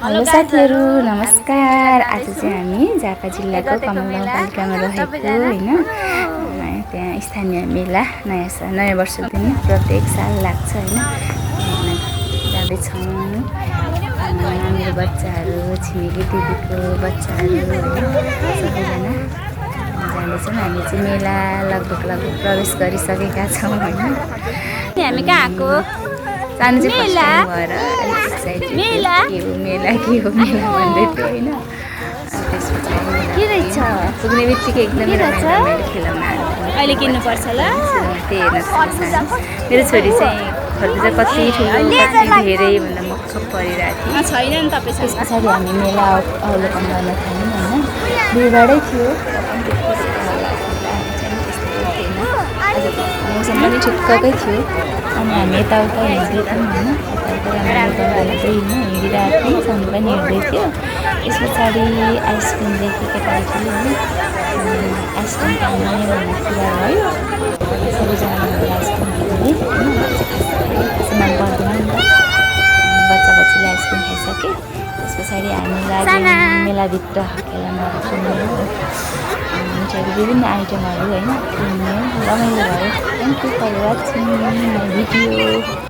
Hello साथीहरू नमस्कार। आज चाहिँ हामी झापा जिल्लाको कमल गाउँपालिकामा रहेको होइन त्यहाँ स्थानीय मेला नयाँ वर्षको दिन प्रत्येक साल लाग्छ होइन जाँदैछौँ। मेरो बच्चाहरू छिमेकी दिदीको बच्चाहरू सबैजना जाँदैछौँ। हामी चाहिँ मेला लगभग प्रवेश गरिसकेका छौँ होइन। हामी कहाँ आएको सानो चाहिँ मेला भएर अलिक एक्साइटेड मेला के हो मेला भन्दै थियो होइन। त्यसपछि के रहेछ पुग्ने बित्तिकै एकदमै रमाइलो खेलाउनाहरू अहिले किन्नुपर्छ ल। त्यही हेर्न मेरो छोरी चाहिँ खर्च कति ठुलो कति धेरै भन्दा मक्ख परिरहेको थियो छैन नि तपाईँ। त्यस पछाडि हामी मेला अवलोकन गर्न थाल्यौँ होइन। भिडभाडै थियो मौसम पनि ठिक्ककै थियो अनि हामी यताउता हिँड्दै थियौँ होइन। यताउता हिँडिरहेको थियौँ सँग पनि हिँड्दै थियो। त्यस पछाडि आइसक्रिम देखेँ केटाकेटीले होइन। आइसक्रिम खाने भन्ने कुरा भयो। सबैजनाले आइसक्रिम खाने होइन। मन पर्दैन नि त बच्चा बच्चीले आइसक्रिम खाइसके। त्यस पछाडि हामी लाग्यौँ मेलाभित्र खेलाउनाहरू किन्यौँ। मिठाईको विभिन्न आइटमहरू होइन किन्यौँ। रमाइलो भयो। Thank you for watching my video.